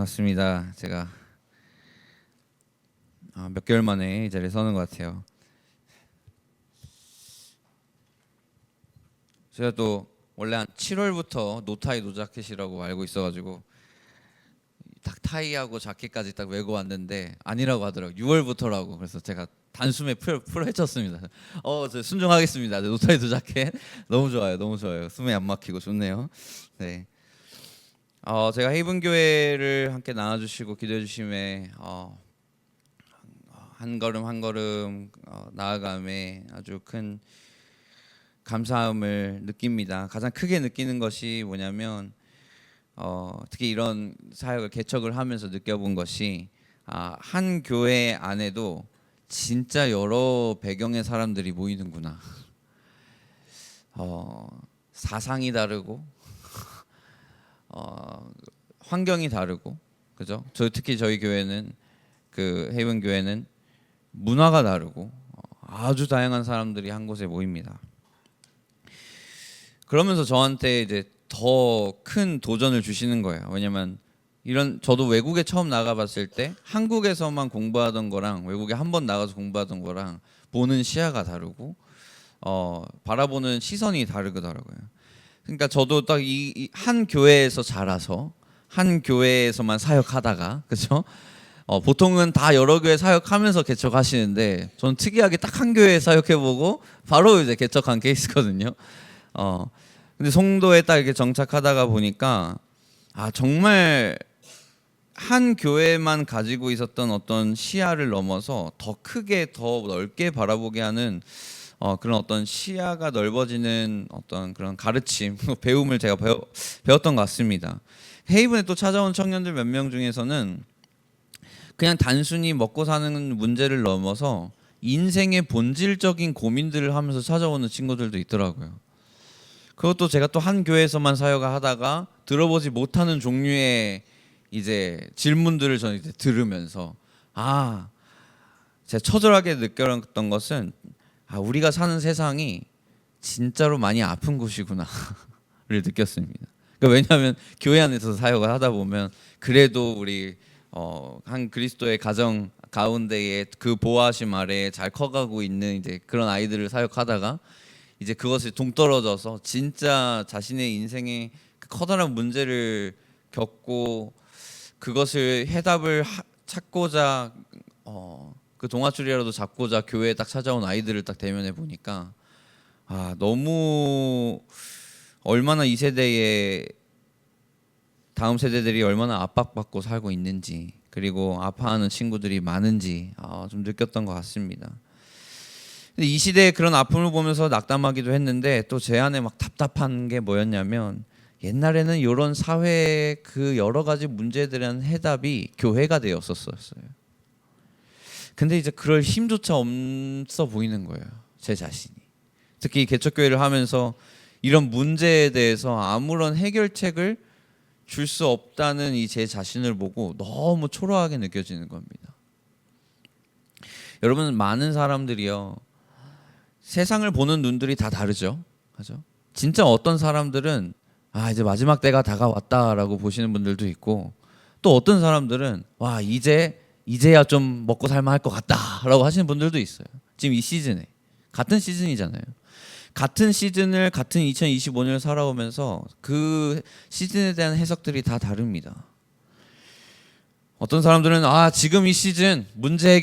반갑습니다. 제가 몇 개월 만에 이 자리에 서는 것 같아요. 제가 또 원래 한 7월부터 노타이 노자켓이라고 알고 있어가지고 딱 타이하고 자켓까지 딱 메고 왔는데 아니라고 하더라고요. 6월부터라고. 그래서 제가 단숨에 풀 헤쳤습니다. 저 순종하겠습니다. 노타이 노자켓 너무 좋아요, 너무 좋아요. 숨이 안 막히고 좋네요. 네. 제가 헤이븐 교회를 함께 나눠주시고 기도해 주심에 한 걸음 한 걸음 나아감에 아주 큰 감사함을 느낍니다. 가장 크게 느끼는 것이 뭐냐면 특히 이런 사역을 개척을 하면서 느껴본 것이 한 교회 안에도 진짜 여러 배경의 사람들이 모이는구나. 사상이 다르고 환경이 다르고, 그죠? 특히 저희 교회는 그 헤이븐 교회는 문화가 다르고 아주 다양한 사람들이 한 곳에 모입니다. 그러면서 저한테 이제 더 큰 도전을 주시는 거예요. 왜냐면 저도 외국에 처음 나가봤을 때 한국에서만 공부하던 거랑 외국에 한 번 나가서 공부하던 거랑 보는 시야가 다르고 바라보는 시선이 다르더라고요. 그러니까 저도 딱 이 한 교회에서 자라서 한 교회에서만 사역하다가, 그렇죠? 보통은 다 여러 교회 사역하면서 개척하시는데 저는 특이하게 딱 한 교회 사역해보고 바로 이제 개척한 케이스거든요. 근데 송도에 딱 이렇게 정착하다가 보니까 정말 한 교회만 가지고 있었던 어떤 시야를 넘어서 더 크게 더 넓게 바라보게 하는 그런 어떤 시야가 넓어지는 어떤 그런 가르침, 배움을 제가 배웠던 것 같습니다. 헤이븐에 또 찾아온 청년들 몇 명 중에서는 그냥 단순히 먹고 사는 문제를 넘어서 인생의 본질적인 고민들을 하면서 찾아오는 친구들도 있더라고요. 그것도 제가 또 한 교회에서만 사역을 하다가 들어보지 못하는 종류의 이제 질문들을 저는 이제 들으면서 제가 처절하게 느꼈던 것은 우리가 사는 세상이 진짜로 많이 아픈 곳이구나를 느꼈습니다. 그러니까 왜냐하면 교회 안에서 사역을 하다 보면 그래도 우리 한 그리스도의 가정 가운데에 그 보호하심 아래에 잘 커가고 있는 이제 그런 아이들을 사역하다가 이제 그것이 동떨어져서 진짜 자신의 인생에 그 커다란 문제를 겪고 그것을 해답을 찾고자 그 동아줄이라도 잡고자 교회에 딱 찾아온 아이들을 딱 대면해 보니까 너무 얼마나 이 세대의 다음 세대들이 얼마나 압박받고 살고 있는지, 그리고 아파하는 친구들이 많은지 좀 느꼈던 것 같습니다. 근데 이 시대의 그런 아픔을 보면서 낙담하기도 했는데 또 제 안에 막 답답한 게 뭐였냐면 옛날에는 이런 사회의 그 여러 가지 문제들에 대한 해답이 교회가 되었었어요. 근데 이제 그럴 힘조차 없어 보이는 거예요, 제 자신이. 특히 개척교회를 하면서 이런 문제에 대해서 아무런 해결책을 줄 수 없다는 이 제 자신을 보고 너무 초라하게 느껴지는 겁니다. 여러분, 많은 사람들이요, 세상을 보는 눈들이 다 다르죠, 그죠? 진짜 어떤 사람들은 이제 마지막 때가 다가왔다라고 보시는 분들도 있고, 또 어떤 사람들은 이제야 좀 먹고 살만할 것 같다라고 하시는 분들도 있어요. 지금 이 시즌에 같은 시즌이잖아요. 같은 시즌을 같은 2025년을 살아오면서 그 시즌에 대한 해석들이 다 다릅니다. 어떤 사람들은 지금 이 시즌 문제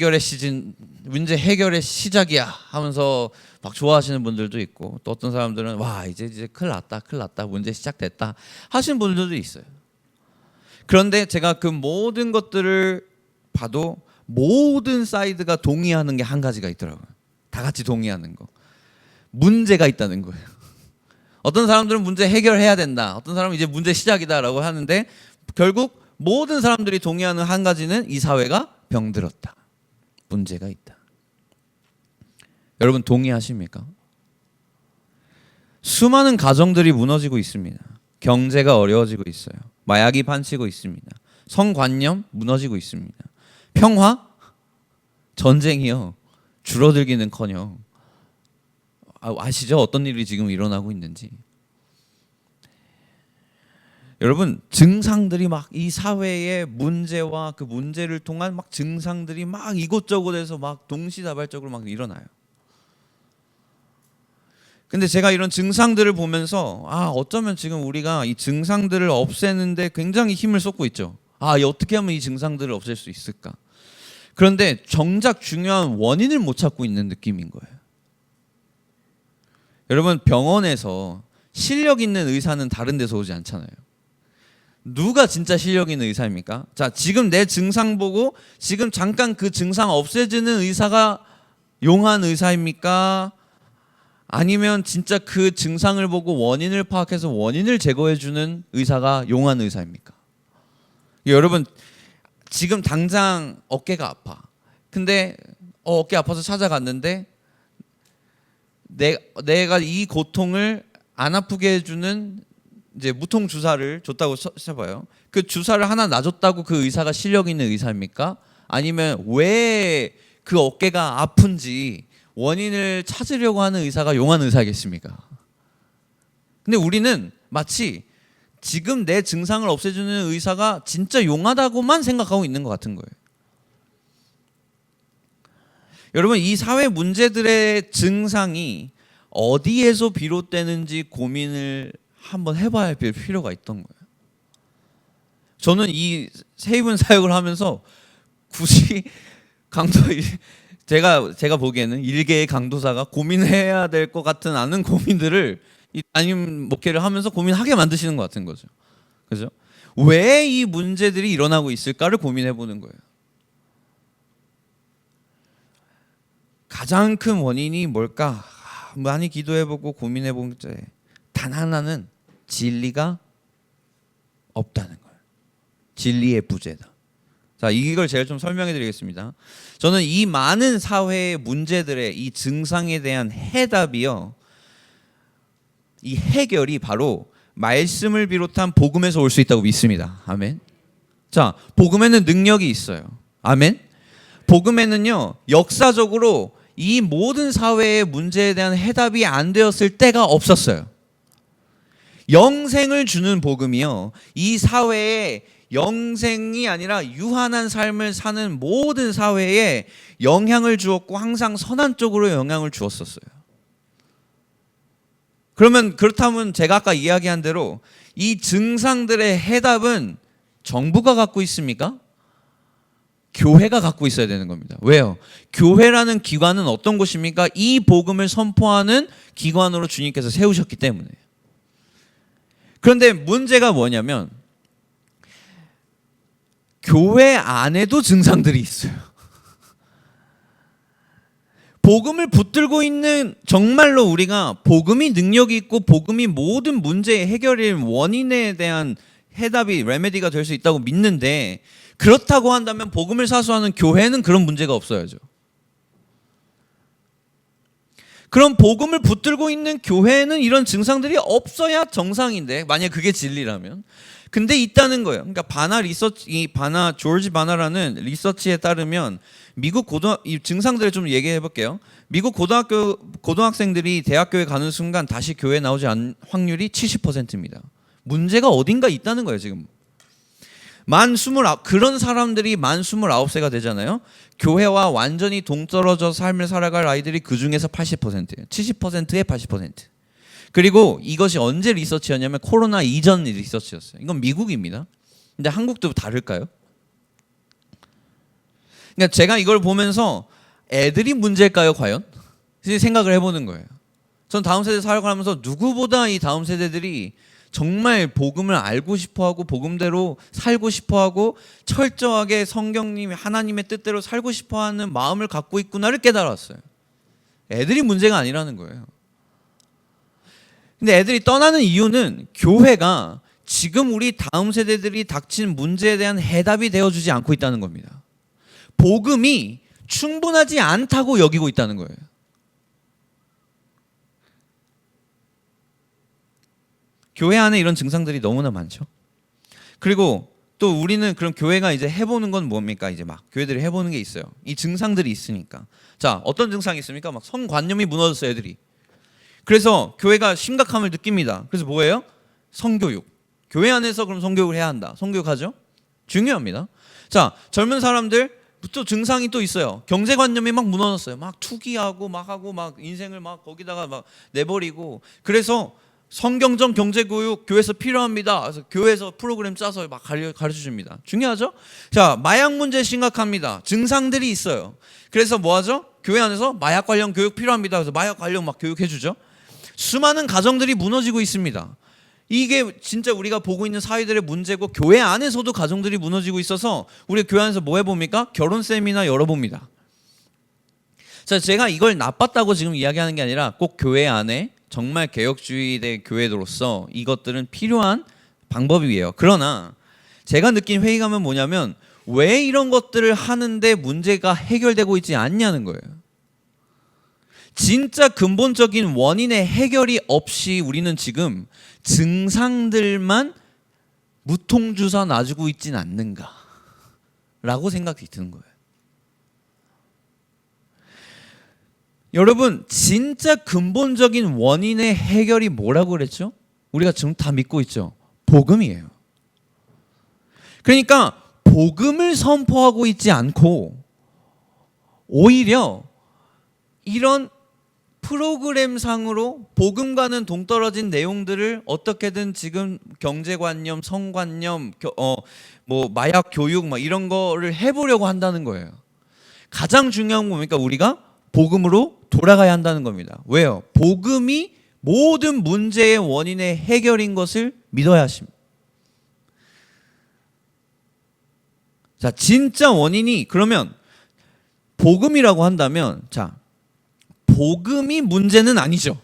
해결의 시작이야 하면서 막 좋아하시는 분들도 있고, 또 어떤 사람들은 이제 큰일 났다 문제 시작됐다 하시는 분들도 있어요. 그런데 제가 그 모든 것들을 봐도 모든 사이드가 동의하는 게 한 가지가 있더라고요. 다 같이 동의하는 거. 문제가 있다는 거예요. 어떤 사람들은 문제 해결해야 된다, 어떤 사람은 이제 문제 시작이다라고 하는데 결국 모든 사람들이 동의하는 한 가지는 이 사회가 병들었다, 문제가 있다. 여러분 동의하십니까? 수많은 가정들이 무너지고 있습니다. 경제가 어려워지고 있어요. 마약이 판치고 있습니다. 성관념 무너지고 있습니다. 평화? 전쟁이요 줄어들기는커녕 아시죠? 어떤 일이 지금 일어나고 있는지. 여러분 증상들이 막 이 사회의 문제와 그 문제를 통한 막 증상들이 막 이곳저곳에서 막 동시다발적으로 막 일어나요. 근데 제가 이런 증상들을 보면서 어쩌면 지금 우리가 이 증상들을 없애는데 굉장히 힘을 쏟고 있죠. 어떻게 하면 이 증상들을 없앨 수 있을까? 그런데 정작 중요한 원인을 못 찾고 있는 느낌인 거예요. 여러분 병원에서 실력 있는 의사는 다른 데서 오지 않잖아요. 누가 진짜 실력 있는 의사입니까? 자, 지금 내 증상 보고 지금 잠깐 그 증상 없애주는 의사가 용한 의사입니까? 아니면 진짜 그 증상을 보고 원인을 파악해서 원인을 제거해주는 의사가 용한 의사입니까? 여러분 지금 당장 어깨가 아파. 근데 어깨 아파서 찾아갔는데 내가 이 고통을 안 아프게 해주는 이제 무통 주사를 줬다고 쳐봐요. 그 주사를 하나 놔줬다고 그 의사가 실력 있는 의사입니까? 아니면 왜 그 어깨가 아픈지 원인을 찾으려고 하는 의사가 용한 의사겠습니까? 근데 우리는 마치 지금 내 증상을 없애주는 의사가 진짜 용하다고만 생각하고 있는 것 같은 거예요. 여러분 이 사회 문제들의 증상이 어디에서 비롯되는지 고민을 한번 해봐야 할 필요가 있던 거예요. 저는 이 세이븐 사역을 하면서 굳이 제가 보기에는 일개의 강도사가 고민해야 될 것 같은 않은 고민들을 이 담임 목회를 하면서 고민하게 만드시는 것 같은 거죠. 그죠? 왜 이 문제들이 일어나고 있을까를 고민해 보는 거예요. 가장 큰 원인이 뭘까? 많이 기도해보고 고민해본 게 단 하나는 진리가 없다는 거예요. 진리의 부재다. 자, 이걸 제가 좀 설명해 드리겠습니다. 저는 이 많은 사회의 문제들의 이 증상에 대한 해답이요, 이 해결이 바로 말씀을 비롯한 복음에서 올 수 있다고 믿습니다. 아멘. 자, 복음에는 능력이 있어요. 아멘. 복음에는요 역사적으로 이 모든 사회의 문제에 대한 해답이 안 되었을 때가 없었어요. 영생을 주는 복음이요 이 사회에 영생이 아니라 유한한 삶을 사는 모든 사회에 영향을 주었고 항상 선한 쪽으로 영향을 주었었어요. 그렇다면 제가 아까 이야기한 대로 이 증상들의 해답은 정부가 갖고 있습니까? 교회가 갖고 있어야 되는 겁니다. 왜요? 교회라는 기관은 어떤 곳입니까? 이 복음을 선포하는 기관으로 주님께서 세우셨기 때문에. 그런데 문제가 뭐냐면 교회 안에도 증상들이 있어요. 복음을 붙들고 있는, 정말로 우리가 복음이 능력이 있고 복음이 모든 문제의 해결의 원인에 대한 해답이 레메디가 될 수 있다고 믿는데, 그렇다고 한다면 복음을 사수하는 교회는 그런 문제가 없어야죠. 그럼 복음을 붙들고 있는 교회는 이런 증상들이 없어야 정상인데, 만약 그게 진리라면. 근데 있다는 거예요. 그러니까 조지 바나라는 리서치에 따르면 미국 이 증상들을 좀 얘기해 볼게요. 미국 고등학생들이 대학교에 가는 순간 다시 교회에 나오지 않을 확률이 70%입니다. 문제가 어딘가 있다는 거예요, 지금. 그런 사람들이 만 29세가 되잖아요. 교회와 완전히 동떨어져 삶을 살아갈 아이들이 그 중에서 80%예요. 70%에 80%. 그리고 이것이 언제 리서치였냐면 코로나 이전 리서치였어요. 이건 미국입니다. 근데 한국도 다를까요? 그러니까 제가 이걸 보면서 애들이 문제일까요, 과연? 생각을 해보는 거예요. 전 다음 세대 살아가면서 누구보다 이 다음 세대들이 정말 복음을 알고 싶어하고 복음대로 살고 싶어하고 철저하게 성경님이 하나님의 뜻대로 살고 싶어하는 마음을 갖고 있구나를 깨달았어요. 애들이 문제가 아니라는 거예요. 근데 애들이 떠나는 이유는 교회가 지금 우리 다음 세대들이 닥친 문제에 대한 해답이 되어주지 않고 있다는 겁니다. 복음이 충분하지 않다고 여기고 있다는 거예요. 교회 안에 이런 증상들이 너무나 많죠. 그리고 또 우리는 그럼 교회가 이제 해보는 건 뭡니까? 이제 막 교회들이 해보는 게 있어요. 이 증상들이 있으니까. 자, 어떤 증상이 있습니까? 막 성관념이 무너졌어요, 애들이. 그래서 교회가 심각함을 느낍니다. 그래서 뭐예요? 성교육. 교회 안에서 그럼 성교육을 해야 한다. 성교육하죠? 중요합니다. 자, 젊은 사람들 또 증상이 또 있어요. 경제관념이 막 무너졌어요. 막 투기하고 막 하고 막 인생을 막 거기다가 막 내버리고. 그래서 성경적 경제교육 교회에서 필요합니다. 그래서 교회에서 프로그램 짜서 막 가르쳐 줍니다. 중요하죠? 자, 마약 문제 심각합니다. 증상들이 있어요. 그래서 뭐 하죠? 교회 안에서 마약 관련 교육 필요합니다. 그래서 마약 관련 막 교육해 주죠. 수많은 가정들이 무너지고 있습니다. 이게 진짜 우리가 보고 있는 사회들의 문제고, 교회 안에서도 가정들이 무너지고 있어서 우리 교회 안에서 뭐 해봅니까? 결혼 세미나 열어봅니다. 자, 제가 이걸 나빴다고 지금 이야기하는 게 아니라 꼭 교회 안에 정말 개혁주의의 교회로서 이것들은 필요한 방법이에요. 그러나 제가 느낀 회의감은 뭐냐면, 왜 이런 것들을 하는데 문제가 해결되고 있지 않냐는 거예요. 진짜 근본적인 원인의 해결이 없이 우리는 지금 증상들만 무통주사 놔주고 있진 않는가 라고 생각이 드는 거예요. 여러분, 진짜 근본적인 원인의 해결이 뭐라고 그랬죠? 우리가 지금 다 믿고 있죠. 복음이에요. 그러니까 복음을 선포하고 있지 않고 오히려 이런 프로그램상으로 복음과는 동떨어진 내용들을 어떻게든 지금 경제관념, 성관념, 뭐 마약 교육 막 이런 거를 해보려고 한다는 거예요. 가장 중요한 건 뭡니까? 우리가 복음으로 돌아가야 한다는 겁니다. 왜요? 복음이 모든 문제의 원인의 해결인 것을 믿어야 하십니다. 자, 진짜 원인이 그러면 복음이라고 한다면, 자, 복음이 문제는 아니죠.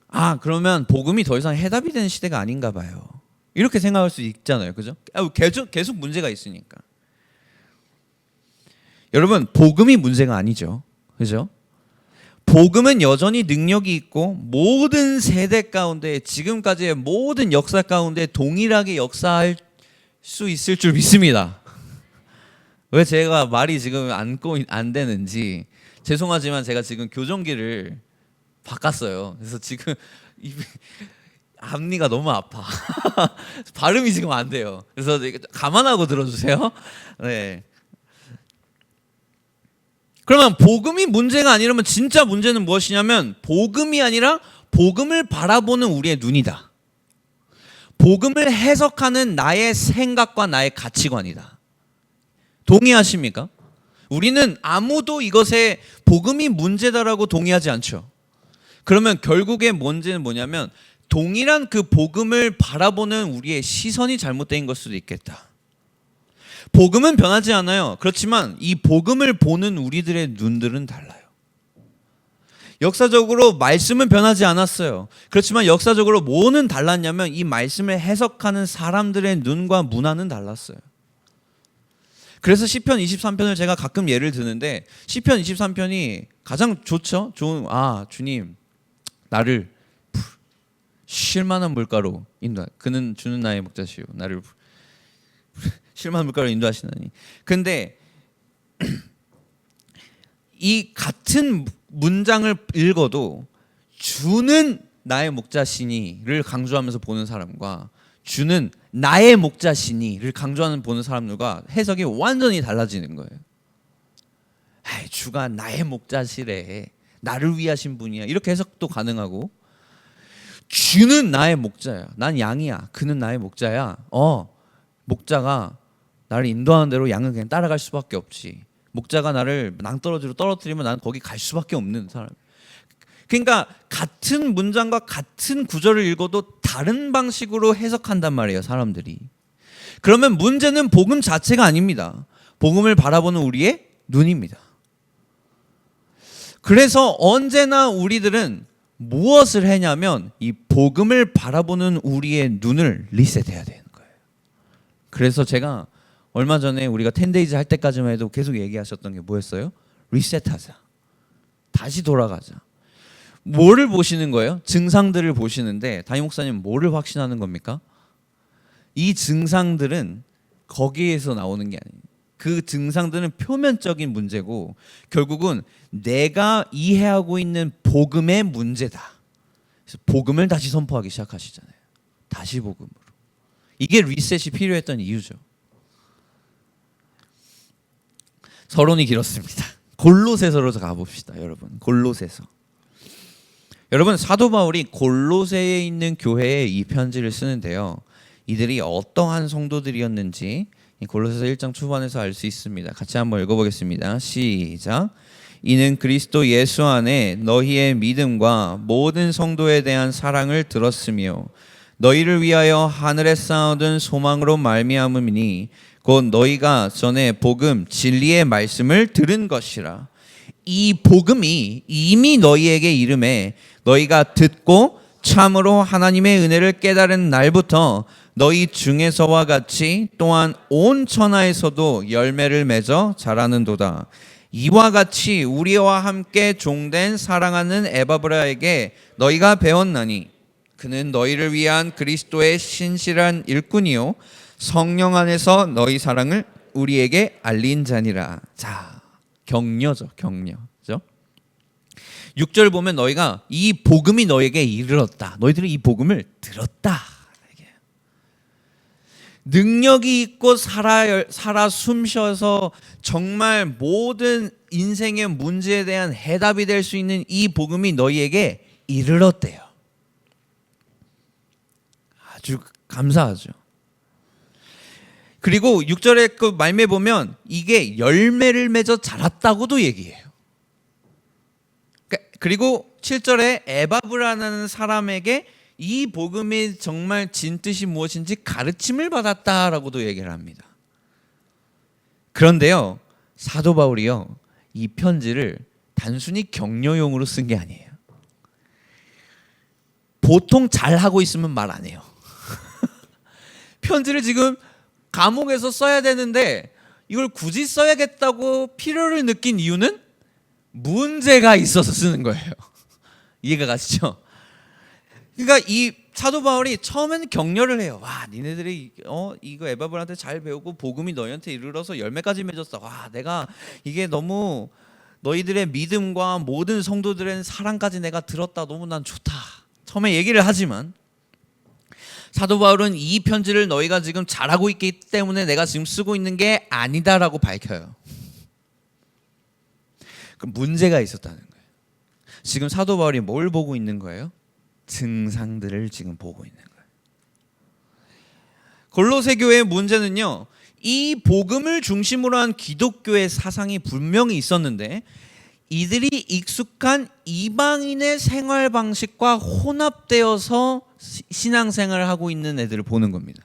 아, 그러면 복음이 더 이상 해답이 되는 시대가 아닌가 봐요. 이렇게 생각할 수 있잖아요. 그죠? 계속 문제가 있으니까. 여러분, 복음이 문제가 아니죠. 그죠? 복음은 여전히 능력이 있고 모든 세대 가운데, 지금까지의 모든 역사 가운데 동일하게 역사할 수 있을 줄 믿습니다. 왜 제가 말이 지금 안 되는지 죄송하지만, 제가 지금 교정기를 바꿨어요. 그래서 지금 앞니가 너무 아파. 발음이 지금 안 돼요. 그래서 감안하고 들어주세요. 네. 그러면 복음이 문제가 아니라면 진짜 문제는 무엇이냐면, 복음이 아니라 복음을 바라보는 우리의 눈이다. 복음을 해석하는 나의 생각과 나의 가치관이다. 동의하십니까? 우리는 아무도 이것에 복음이 문제다라고 동의하지 않죠. 그러면 결국에 문제는 뭐냐면, 동일한 그 복음을 바라보는 우리의 시선이 잘못된 걸 수도 있겠다. 복음은 변하지 않아요. 그렇지만 이 복음을 보는 우리들의 눈들은 달라요. 역사적으로 말씀은 변하지 않았어요. 그렇지만 역사적으로 뭐는 달랐냐면, 이 말씀을 해석하는 사람들의 눈과 문화는 달랐어요. 그래서 시편 23편을 제가 가끔 예를 드는데, 시편 23편이 가장 좋죠. 주님, 나를 쉴만한 물가로 인도하. 그는 주는 나의 목자시요, 나를 쉴만한 물가로 인도하시나니. 근데 이 같은 문장을 읽어도 주는 나의 목자시니를 강조하면서 보는 사람과 주는 나의 목자시니를 강조하는 보는 사람들과 해석이 완전히 달라지는 거예요. 주가 나의 목자시래, 나를 위하신 분이야, 이렇게 해석도 가능하고, 주는 나의 목자야, 난 양이야, 그는 나의 목자야. 목자가 나를 인도하는 대로 양은 그냥 따라갈 수밖에 없지. 목자가 나를 낭떠러지로 떨어뜨리면 나는 거기 갈 수밖에 없는 사람. 그러니까 같은 문장과 같은 구절을 읽어도 다른 방식으로 해석한단 말이에요, 사람들이. 그러면 문제는 복음 자체가 아닙니다. 복음을 바라보는 우리의 눈입니다. 그래서 언제나 우리들은 무엇을 하냐면, 이 복음을 바라보는 우리의 눈을 리셋해야 되는 거예요. 그래서 제가 얼마 전에 우리가 10days 할 때까지만 해도 계속 얘기하셨던 게 뭐였어요? 리셋하자. 다시 돌아가자. 뭐를 보시는 거예요? 증상들을 보시는데, 담임 목사님 뭐를 확신하는 겁니까? 이 증상들은 거기에서 나오는 게 아니에요. 그 증상들은 표면적인 문제고 결국은 내가 이해하고 있는 복음의 문제다. 그래서 복음을 다시 선포하기 시작하시잖아요. 다시 복음으로. 이게 리셋이 필요했던 이유죠. 서론이 길었습니다. 골로새서로 가봅시다, 여러분. 골로새서. 여러분, 사도 바울이 골로새에 있는 교회에 이 편지를 쓰는데요. 이들이 어떠한 성도들이었는지 골로새서 1장 초반에서 알 수 있습니다. 같이 한번 읽어보겠습니다. 시작. 이는 그리스도 예수 안에 너희의 믿음과 모든 성도에 대한 사랑을 들었으며 너희를 위하여 하늘에 쌓아둔 소망으로 말미암음이니 곧 너희가 전에 복음 진리의 말씀을 들은 것이라. 이 복음이 이미 너희에게 이름에 너희가 듣고 참으로 하나님의 은혜를 깨달은 날부터 너희 중에서와 같이 또한 온 천하에서도 열매를 맺어 자라는도다. 이와 같이 우리와 함께 종된 사랑하는 에바브라에게 너희가 배웠나니 그는 너희를 위한 그리스도의 신실한 일꾼이요 성령 안에서 너희 사랑을 우리에게 알린 자니라. 자, 격려죠, 격려죠. 6절 보면 너희가 이 복음이 너에게 이르렀다. 너희들이 이 복음을 들었다. 능력이 있고 살아 숨쉬어서 정말 모든 인생의 문제에 대한 해답이 될 수 있는 이 복음이 너희에게 이르렀대요. 아주 감사하죠. 그리고 6절에 그 말미에 보면 이게 열매를 맺어 자랐다고도 얘기해요. 그리고 7절에 에바브라는 사람에게 이 복음이 정말 진뜻이 무엇인지 가르침을 받았다라고도 얘기를 합니다. 그런데요, 사도 바울이요, 이 편지를 단순히 격려용으로 쓴 게 아니에요. 보통 잘하고 있으면 말 안 해요. 편지를 지금 감옥에서 써야 되는데 이걸 굳이 써야겠다고 필요를 느낀 이유는 문제가 있어서 쓰는 거예요. 이해가 가시죠? 그러니까 이 사도 바울이 처음에는 격려를 해요. 와, 니네들이 이거 에바브라한테 잘 배우고 복음이 너희한테 이르러서 열매까지 맺었어. 와, 내가 이게 너무 너희들의 믿음과 모든 성도들의 사랑까지 내가 들었다. 너무 난 좋다. 처음에 얘기를 하지만 사도 바울은 이 편지를 너희가 지금 잘하고 있기 때문에 내가 지금 쓰고 있는 게 아니다라고 밝혀요. 그 문제가 있었다는 거예요. 지금 사도 바울이 뭘 보고 있는 거예요? 증상들을 지금 보고 있는 거예요. 골로새 교회의 문제는요, 이 복음을 중심으로 한 기독교의 사상이 분명히 있었는데 이들이 익숙한 이방인의 생활 방식과 혼합되어서 신앙생활을 하고 있는 애들을 보는 겁니다.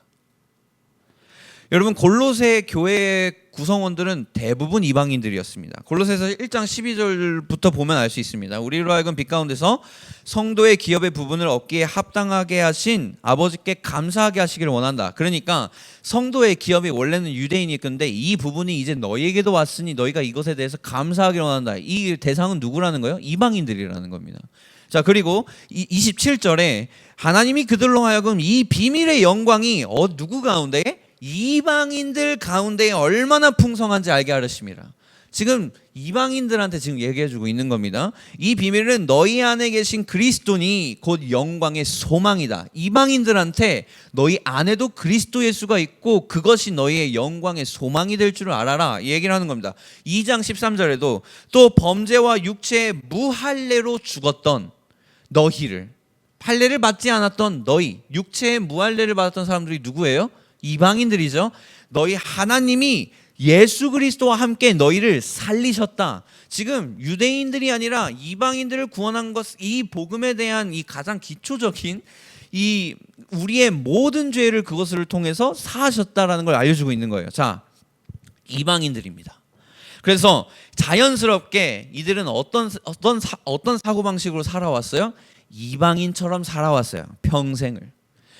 여러분, 골로새 교회의 구성원들은 대부분 이방인들이었습니다. 골로새서 1장 12절부터 보면 알 수 있습니다. 우리로 하여금 빛 가운데서 성도의 기업의 부분을 얻기에 합당하게 하신 아버지께 감사하게 하시기를 원한다. 그러니까 성도의 기업이 원래는 유대인이었는데 이 부분이 이제 너희에게도 왔으니 너희가 이것에 대해서 감사하기를 원한다. 이 대상은 누구라는 거예요? 이방인들이라는 겁니다. 자, 그리고 27절에 하나님이 그들로 하여금 이 비밀의 영광이 누구 가운데? 이방인들 가운데 얼마나 풍성한지 알게 하셨습니다. 지금 이방인들한테 지금 얘기해주고 있는 겁니다. 이 비밀은 너희 안에 계신 그리스도니 곧 영광의 소망이다. 이방인들한테 너희 안에도 그리스도 예수가 있고 그것이 너희의 영광의 소망이 될 줄을 알아라, 이 얘기를 하는 겁니다. 2장 13절에도 또 범죄와 육체의 무할례로 죽었던 너희를, 할례를 받지 않았던 너희, 육체의 무할례를 받았던 사람들이 누구예요? 이방인들이죠. 너희 하나님이 예수 그리스도와 함께 너희를 살리셨다. 지금 유대인들이 아니라 이방인들을 구원한 것, 이 복음에 대한 이 가장 기초적인 이 우리의 모든 죄를 그것을 통해서 사하셨다라는 걸 알려주고 있는 거예요. 자, 이방인들입니다. 그래서 자연스럽게 이들은 어떤 사고방식으로 살아왔어요? 이방인처럼 살아왔어요, 평생을.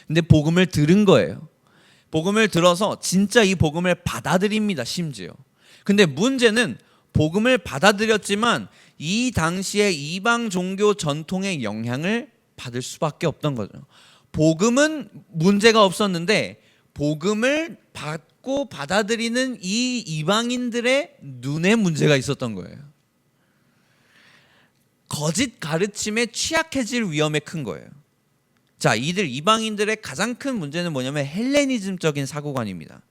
근데 복음을 들은 거예요. 복음을 들어서 진짜 이 복음을 받아들입니다, 심지어. 근데 문제는 복음을 받아들였지만 이 당시에 이방 종교 전통의 영향을 받을 수밖에 없던 거죠. 복음은 문제가 없었는데 복음을 받고 받아들이는 이 이방인들의 눈에 문제가 있었던 거예요. 거짓 가르침에 취약해질 위험이 큰 거예요. 자, 이방인들의 가장 큰 문제는 뭐냐면 헬레니즘적인 사고관입니다.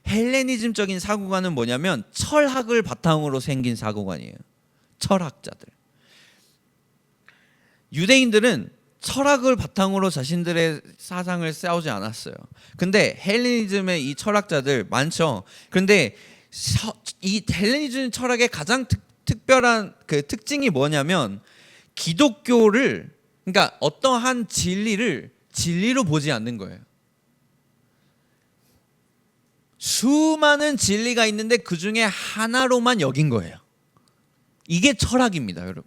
헬레니즘적인 사고관은 뭐냐면 철학을 바탕으로 생긴 사고관이에요. 철학자들. 유대인들은 철학을 바탕으로 자신들의 사상을 싸우지 않았어요. 근데 헬레니즘의 이 철학자들 많죠. 그런데 이 헬레니즘 철학의 가장 특별한 그 특징이 뭐냐면 기독교를, 그러니까 어떠한 진리를 진리로 보지 않는 거예요. 수많은 진리가 있는데 그 중에 하나로만 여긴 거예요. 이게 철학입니다, 여러분.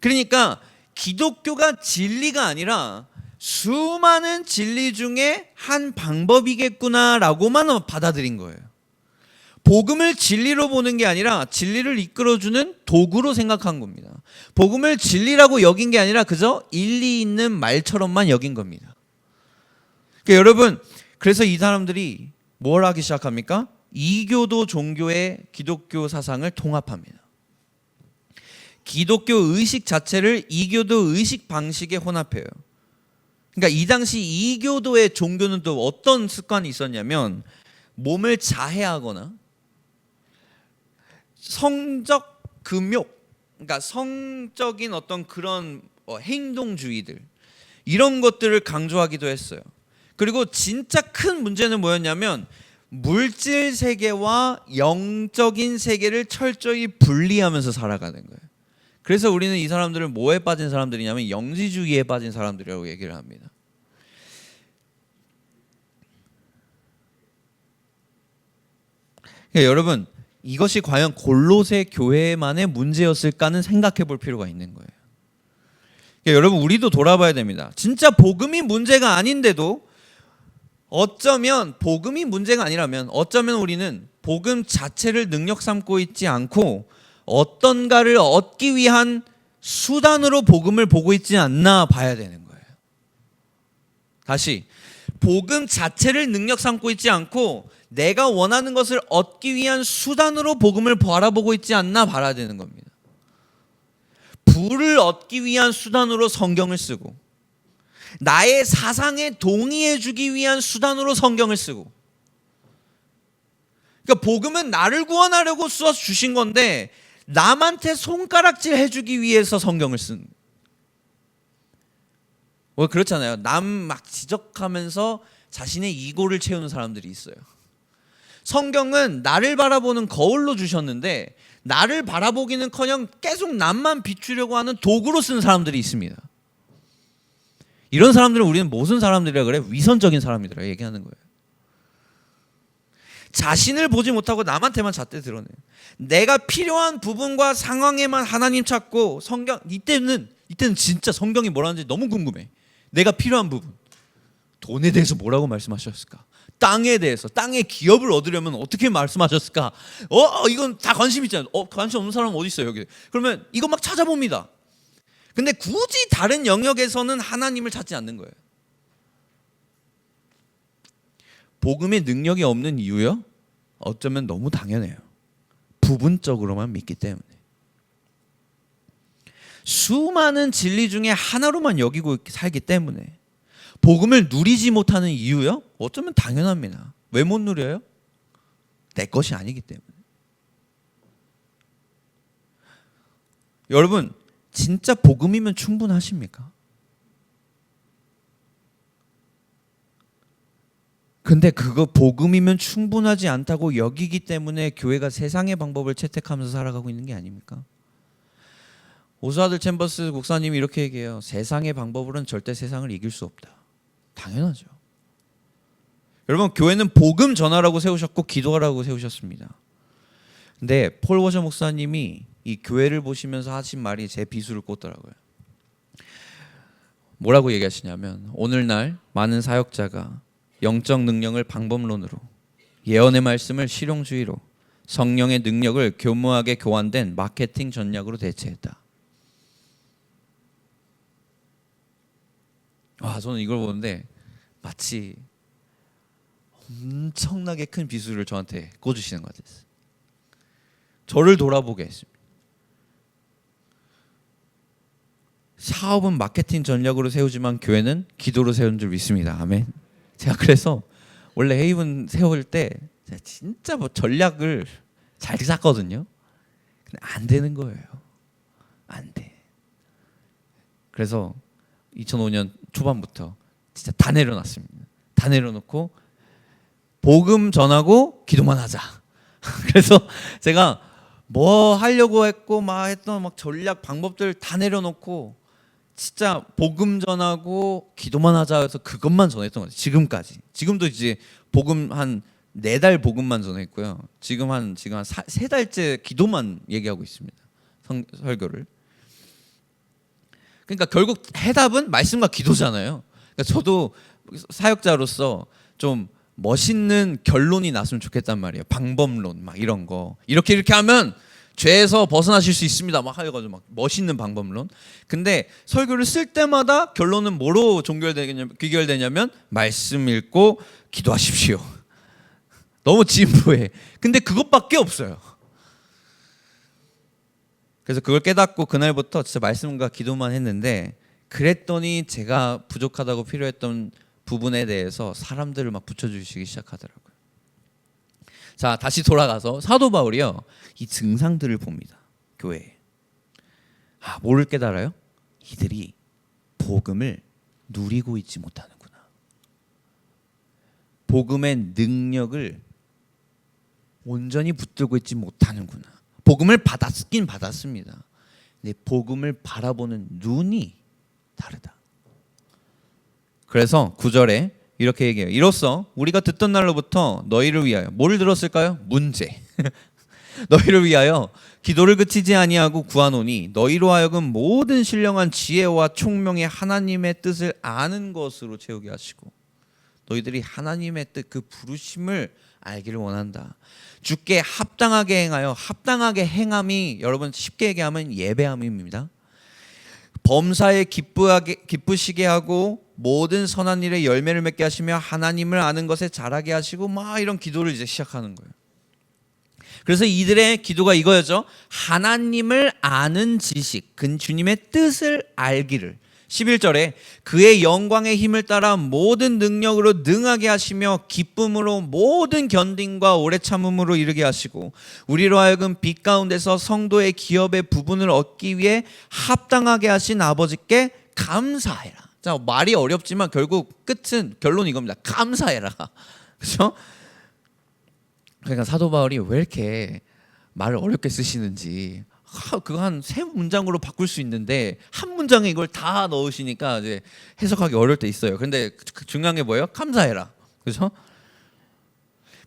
그러니까 기독교가 진리가 아니라 수많은 진리 중에 한 방법이겠구나라고만 받아들인 거예요. 복음을 진리로 보는 게 아니라 진리를 이끌어주는 도구로 생각한 겁니다. 복음을 진리라고 여긴 게 아니라 그저 일리 있는 말처럼만 여긴 겁니다. 그러니까 여러분, 그래서 이 사람들이 뭘 하기 시작합니까? 이교도 종교의 기독교 사상을 통합합니다. 기독교 의식 자체를 이교도 의식 방식에 혼합해요. 그러니까 이 당시 이교도의 종교는 또 어떤 습관이 있었냐면 몸을 자해하거나 성적 금욕, 그러니까 성적인 어떤 그런 행동주의들, 이런 것들을 강조하기도 했어요. 그리고 진짜 큰 문제는 뭐였냐면 물질 세계와 영적인 세계를 철저히 분리하면서 살아가는 거예요. 그래서 우리는 이 사람들을 뭐에 빠진 사람들이냐면 영지주의에 빠진 사람들이라고 얘기를 합니다. 그러니까 여러분, 이것이 과연 골로새 교회만의 문제였을까는 생각해 볼 필요가 있는 거예요. 그러니까 여러분, 우리도 돌아봐야 됩니다. 진짜 복음이 문제가 아닌데도 어쩌면 복음이 문제가 아니라면 어쩌면 우리는 복음 자체를 능력 삼고 있지 않고 어떤가를 얻기 위한 수단으로 복음을 보고 있지 않나 봐야 되는 거예요. 다시, 복음 자체를 능력 삼고 있지 않고 내가 원하는 것을 얻기 위한 수단으로 복음을 바라보고 있지 않나 봐야 되는 겁니다. 부를 얻기 위한 수단으로 성경을 쓰고 나의 사상에 동의해 주기 위한 수단으로 성경을 쓰고, 그러니까 복음은 나를 구원하려고 써 주신 건데 남한테 손가락질 해주기 위해서 성경을 쓴. 뭐 그렇잖아요. 남 막 지적하면서 자신의 이고를 채우는 사람들이 있어요. 성경은 나를 바라보는 거울로 주셨는데 나를 바라보기는커녕 계속 남만 비추려고 하는 도구로 쓰는 사람들이 있습니다. 이런 사람들은 우리는 무슨 사람들이라 그래? 위선적인 사람이더라 얘기하는 거예요. 자신을 보지 못하고 남한테만 잣대 드러내. 내가 필요한 부분과 상황에만 하나님 찾고 성경, 이때는 진짜 성경이 뭐라는지 너무 궁금해. 내가 필요한 부분. 돈에 대해서 뭐라고 말씀하셨을까? 땅에 대해서, 땅의 기업을 얻으려면 어떻게 말씀하셨을까? 이건 다 관심 있잖아요. 관심 없는 사람은 어디 있어요, 여기? 그러면 이거 막 찾아봅니다. 근데 굳이 다른 영역에서는 하나님을 찾지 않는 거예요. 복음의 능력이 없는 이유요? 어쩌면 너무 당연해요. 부분적으로만 믿기 때문에. 수많은 진리 중에 하나로만 여기고 살기 때문에. 복음을 누리지 못하는 이유요? 어쩌면 당연합니다. 왜 못 누려요? 내 것이 아니기 때문에. 여러분, 진짜 복음이면 충분하십니까? 근데 그거 복음이면 충분하지 않다고 여기기 때문에 교회가 세상의 방법을 채택하면서 살아가고 있는 게 아닙니까? 오스와드 챔버스 목사님이 이렇게 얘기해요. 세상의 방법으로는 절대 세상을 이길 수 없다. 당연하죠. 여러분, 교회는 복음 전하라고 세우셨고 기도하라고 세우셨습니다. 근데 폴 워셔 목사님이 이 교회를 보시면서 하신 말이 제 비수를 꽂더라고요. 뭐라고 얘기하시냐면, 오늘날 많은 사역자가 영적 능력을 방법론으로, 예언의 말씀을 실용주의로, 성령의 능력을 교묘하게 교환된 마케팅 전략으로 대체했다. 저는 이걸 보는데 마치 엄청나게 큰 비수를 저한테 꽂으시는 것 같았어요. 저를 돌아보게 했습니다. 사업은 마케팅 전략으로 세우지만 교회는 기도로 세운 줄 믿습니다. 아멘. 제가 그래서 원래 헤이븐 세울 때 제가 진짜 뭐 전략을 잘 짰거든요. 근데 안 되는 거예요. 안 돼. 그래서 2005년 초반부터 진짜 다 내려놨습니다. 다 내려놓고 복음 전하고 기도만 하자. 그래서 제가 뭐 하려고 했고 막 했던 막 전략 방법들 다 내려놓고 진짜 복음 전하고 기도만 하자 해서 그것만 전했던 거죠. 지금까지. 지금도 이제 복음 한 4달 복음만 전했고요. 지금 한 3달째 기도만 얘기하고 있습니다. 설교를. 그러니까 결국 해답은 말씀과 기도잖아요. 그러니까 저도 사역자로서 좀 멋있는 결론이 났으면 좋겠단 말이에요. 방법론 막 이런 거. 이렇게 하면 죄에서 벗어나실 수 있습니다. 막 하여가지고 막 멋있는 방법론. 근데 설교를 쓸 때마다 결론은 뭐로 귀결되냐면 말씀 읽고 기도하십시오. 너무 진부해. 근데 그것밖에 없어요. 그래서 그걸 깨닫고 그날부터 진짜 말씀과 기도만 했는데, 그랬더니 제가 부족하다고 필요했던 부분에 대해서 사람들을 막 붙여주시기 시작하더라고요. 자, 다시 돌아가서 사도 바울이요, 이 증상들을 봅니다. 교회에. 뭐를 깨달아요? 이들이 복음을 누리고 있지 못하는구나. 복음의 능력을 온전히 붙들고 있지 못하는구나. 복음을 받았긴 받았습니다. 근데 복음을 바라보는 눈이 다르다. 그래서 9절에 이렇게 얘기해요. 이로써 우리가 듣던 날로부터 너희를 위하여 뭐를 들었을까요? 문제. 너희를 위하여 기도를 그치지 아니하고 구하노니 너희로 하여금 모든 신령한 지혜와 총명의 하나님의 뜻을 아는 것으로 채우게 하시고, 너희들이 하나님의 뜻, 그 부르심을 알기를 원한다. 주께 합당하게 행하여, 합당하게 행함이 여러분 쉽게 얘기하면 예배함입니다. 범사에 기쁘시게 하고 모든 선한 일에 열매를 맺게 하시며 하나님을 아는 것에 자라게 하시고, 막 이런 기도를 이제 시작하는 거예요. 그래서 이들의 기도가 이거였죠. 하나님을 아는 지식, 주님의 뜻을 알기를. 11절에 그의 영광의 힘을 따라 모든 능력으로 능하게 하시며 기쁨으로 모든 견딘과 오래 참음으로 이르게 하시고, 우리로 하여금 빛 가운데서 성도의 기업의 부분을 얻기 위해 합당하게 하신 아버지께 감사해라. 자, 말이 어렵지만 결국 결론이 이겁니다. 감사해라. 그렇죠? 그러니까 사도 바울이 왜 이렇게 말을 어렵게 쓰시는지, 그거 한 3문장으로 바꿀 수 있는데 한 문장에 이걸 다 넣으시니까 이제 해석하기 어려울 때 있어요. 그런데 중요한 게 뭐예요? 감사해라. 그렇죠?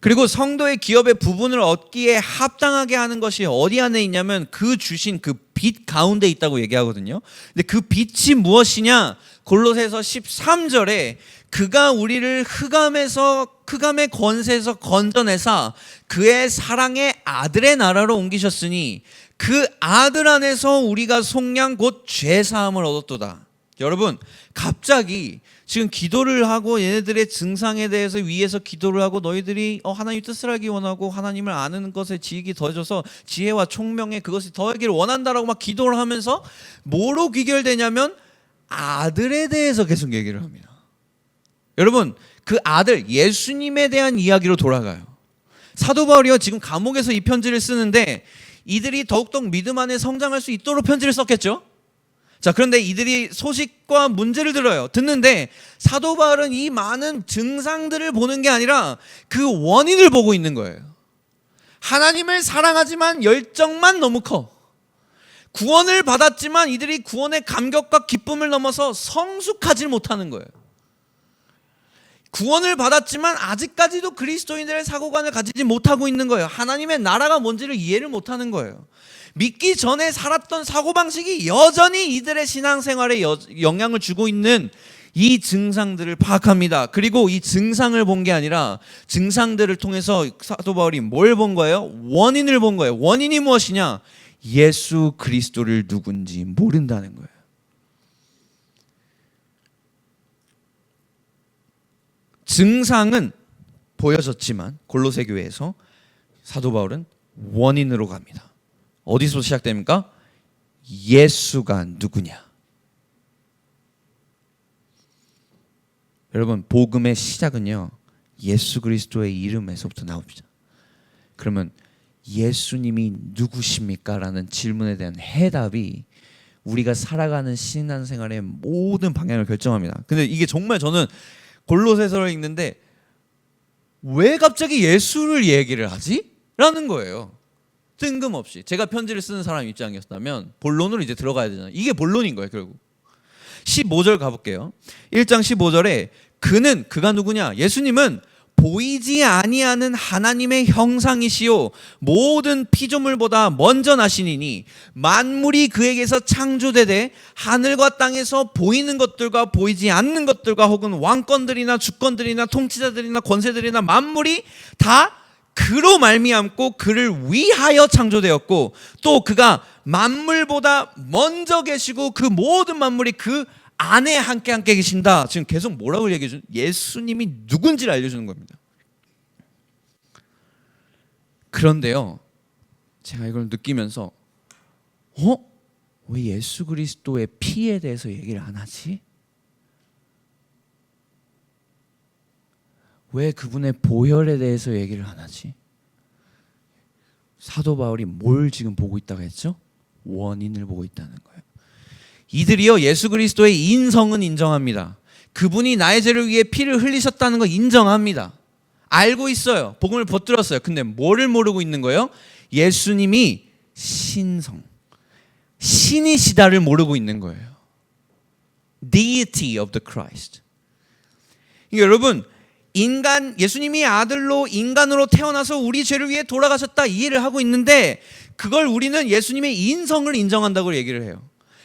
그리고 성도의 기업의 부분을 얻기에 합당하게 하는 것이 어디 안에 있냐면 그 주신 그 빛 가운데 있다고 얘기하거든요. 근데 그 빛이 무엇이냐? 골로새서 13절에 그가 우리를 흑암의 권세에서 건져내사 그의 사랑의 아들의 나라로 옮기셨으니 그 아들 안에서 우리가 속량 곧 죄사함을 얻었도다. 여러분, 갑자기 지금 기도를 하고 얘네들의 증상에 대해서 위에서 기도를 하고 너희들이 하나님 뜻을 알기 원하고 하나님을 아는 것에 지식이 더해져서 지혜와 총명에 그것이 더하기를 원한다라고 막 기도를 하면서 뭐로 귀결되냐면 아들에 대해서 계속 얘기를 합니다. 여러분, 그 아들 예수님에 대한 이야기로 돌아가요. 사도 바울이요, 지금 감옥에서 이 편지를 쓰는데 이들이 더욱더 믿음 안에 성장할 수 있도록 편지를 썼겠죠. 자, 그런데 이들이 소식과 문제를 들어요. 듣는데 사도 바울은 이 많은 증상들을 보는 게 아니라 그 원인을 보고 있는 거예요. 하나님을 사랑하지만 열정만 너무 커. 구원을 받았지만 이들이 구원의 감격과 기쁨을 넘어서 성숙하지 못하는 거예요. 구원을 받았지만 아직까지도 그리스도인들의 사고관을 가지지 못하고 있는 거예요. 하나님의 나라가 뭔지를 이해를 못하는 거예요. 믿기 전에 살았던 사고방식이 여전히 이들의 신앙생활에 영향을 주고 있는 이 증상들을 파악합니다. 그리고 이 증상을 본 게 아니라 증상들을 통해서 사도 바울이 뭘 본 거예요? 원인을 본 거예요. 원인이 무엇이냐? 예수 그리스도를 누군지 모른다는 거예요. 증상은 보여졌지만 골로새 교회에서 사도 바울은 원인으로 갑니다. 어디서 시작됩니까? 예수가 누구냐? 여러분, 복음의 시작은요, 예수 그리스도의 이름에서부터 나옵니다. 그러면 예수님이 누구십니까? 라는 질문에 대한 해답이 우리가 살아가는 신앙생활의 모든 방향을 결정합니다. 근데 이게 정말 저는 골로새서를 읽는데 왜 갑자기 예수를 얘기를 하지? 라는 거예요. 뜬금없이. 제가 편지를 쓰는 사람 입장이었다면 본론으로 이제 들어가야 되잖아요. 이게 본론인 거예요, 결국. 15절 가볼게요. 1장 15절에 그가 누구냐? 예수님은 보이지 아니하는 하나님의 형상이시요 모든 피조물보다 먼저 나시니니 만물이 그에게서 창조되되 하늘과 땅에서 보이는 것들과 보이지 않는 것들과 혹은 왕권들이나 주권들이나 통치자들이나 권세들이나 만물이 다 그로 말미암고 그를 위하여 창조되었고 또 그가 만물보다 먼저 계시고 그 모든 만물이 그 안에 함께 계신다. 지금 계속 뭐라고 얘기해 주는? 예수님이 누군지를 알려주는 겁니다. 그런데요, 제가 이걸 느끼면서 왜 예수 그리스도의 피에 대해서 얘기를 안 하지? 왜 그분의 보혈에 대해서 얘기를 안 하지? 사도 바울이 뭘 지금 보고 있다고 했죠? 원인을 보고 있다는 거예요. 이들이요, 예수 그리스도의 인성은 인정합니다. 그분이 나의 죄를 위해 피를 흘리셨다는 거 인정합니다. 알고 있어요. 복음을 붙들었어요. 근데 뭐를 모르고 있는 거예요? 예수님이 신이시다를 모르고 있는 거예요. Deity of the Christ. 여러분, 예수님이 아들로 인간으로 태어나서 우리 죄를 위해 돌아가셨다 이해를 하고 있는데 그걸 우리는 예수님의 인성을 인정한다고 얘기를 해요.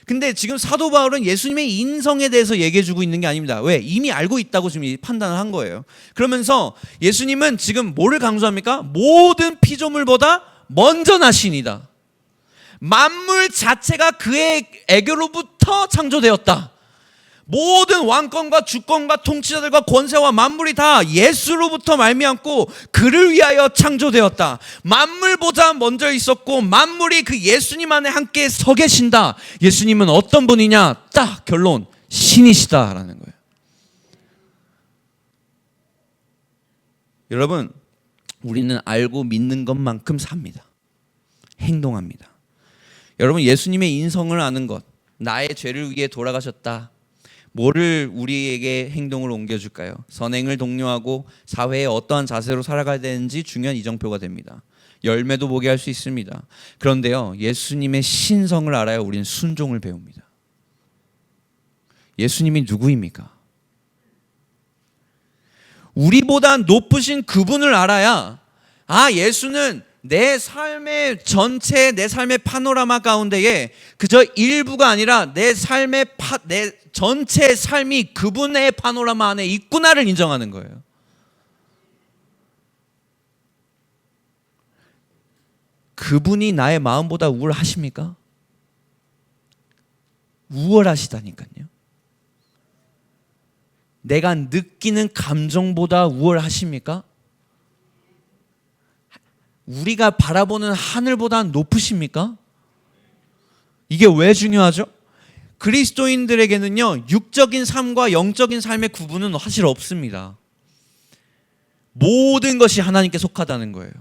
근데 지금 사도 바울은 예수님의 인성에 대해서 얘기해 주고 있는 게 아닙니다. 왜? 이미 알고 있다고 지금 판단을 한 거예요. 그러면서 예수님은 지금 뭐를 강조합니까? 모든 피조물보다 먼저 나신이다. 만물 자체가 그의 애교로부터 창조되었다. 모든 왕권과 주권과 통치자들과 권세와 만물이 다 예수로부터 말미암고 그를 위하여 창조되었다. 만물보다 먼저 있었고 만물이 그 예수님 안에 함께 서 계신다. 예수님은 어떤 분이냐? 딱 결론, 신이시다라는 거예요. 여러분, 우리는 알고 믿는 것만큼 삽니다. 행동합니다. 여러분, 예수님의 인성을 아는 것, 나의 죄를 위해 돌아가셨다. 뭐를 우리에게 행동을 옮겨줄까요? 선행을 독려하고 사회에 어떠한 자세로 살아가야 되는지 중요한 이정표가 됩니다. 열매도 보게 할 수 있습니다. 그런데요, 예수님의 신성을 알아야 우리는 순종을 배웁니다. 예수님이 누구입니까? 우리보다 높으신 그분을 알아야 예수는 내 삶의 전체, 내 삶의 파노라마 가운데에 그저 일부가 아니라 내 전체 삶이 그분의 파노라마 안에 있구나를 인정하는 거예요. 그분이 나의 마음보다 우월하십니까? 우월하시다니까요. 내가 느끼는 감정보다 우월하십니까? 우리가 바라보는 하늘보다 높으십니까? 이게 왜 중요하죠? 그리스도인들에게는요, 육적인 삶과 영적인 삶의 구분은 사실 없습니다. 모든 것이 하나님께 속하다는 거예요.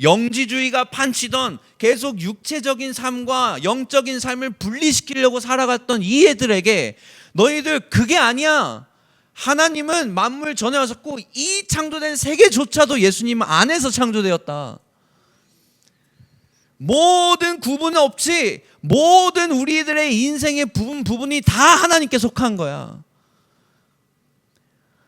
영지주의가 판치던 계속 육체적인 삶과 영적인 삶을 분리시키려고 살아갔던 이애들에게 너희들 그게 아니야. 하나님은 만물 전에 하셨고 이 창조된 세계조차도 예수님 안에서 창조되었다. 모든 구분 없이 모든 우리들의 인생의 부분이 다 하나님께 속한 거야.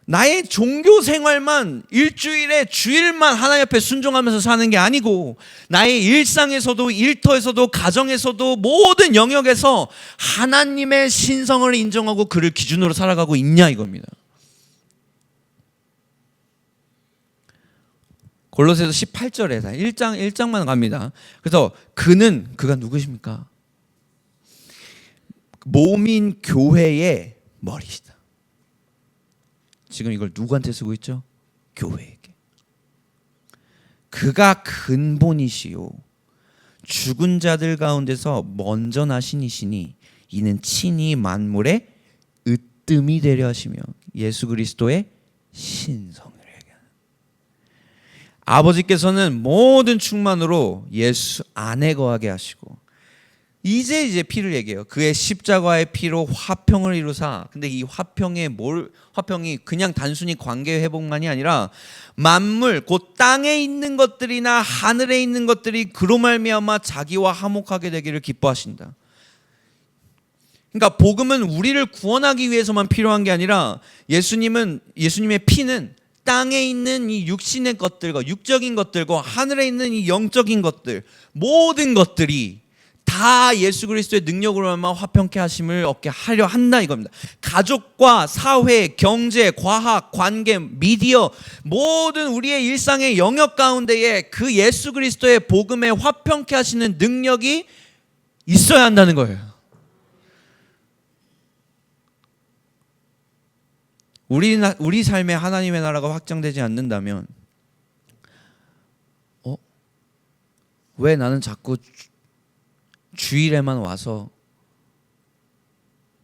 나의 종교 생활만 일주일에 주일만 하나님 앞에 순종하면서 사는 게 아니고 나의 일상에서도 일터에서도 가정에서도 모든 영역에서 하나님의 신성을 인정하고 그를 기준으로 살아가고 있냐 이겁니다. 골로새서 18절에 1장만 갑니다. 그래서 그가 누구십니까? 몸인 교회의 머리시다. 지금 이걸 누구한테 쓰고 있죠? 교회에게. 그가 근본이시요 죽은 자들 가운데서 먼저 나신 이시니 이는 친히 만물의 뜸이 되려 하시며 예수 그리스도의 신성을 얘기하는. 아버지께서는 모든 충만으로 예수 안에 거하게 하시고 이제 피를 얘기해요. 그의 십자가의 피로 화평을 이루사. 근데 이 화평이 그냥 단순히 관계 회복만이 아니라 만물 곧 땅에 있는 것들이나 하늘에 있는 것들이 그로 말미암아 자기와 화목하게 되기를 기뻐하신다. 그러니까 복음은 우리를 구원하기 위해서만 필요한 게 아니라 예수님의 피는 땅에 있는 이 육신의 것들과 육적인 것들과 하늘에 있는 이 영적인 것들 모든 것들이 다 예수 그리스도의 능력으로만 화평케 하심을 얻게 하려 한다 이겁니다. 가족과 사회, 경제, 과학, 관계, 미디어 모든 우리의 일상의 영역 가운데에 그 예수 그리스도의 복음에 화평케 하시는 능력이 있어야 한다는 거예요. 우리 삶에 하나님의 나라가 확장되지 않는다면 왜 나는 자꾸 주일에만 와서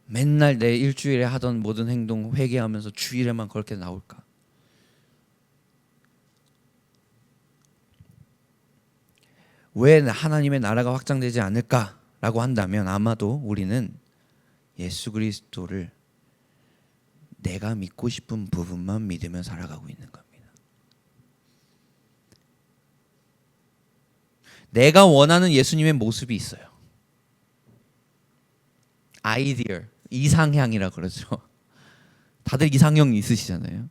맨날 내 일주일에 하던 모든 행동 회개하면서 주일에만 그렇게 나올까? 왜 하나님의 나라가 확장되지 않을까라고 한다면 아마도 우리는 예수 그리스도를 내가 믿고 싶은 부분만 믿으며 살아가고 있는 겁니다. 내가 원하는 예수님의 모습이 있어요. 아이디얼, 이상향이라 그러죠. 다들 이상형이 있으시잖아요.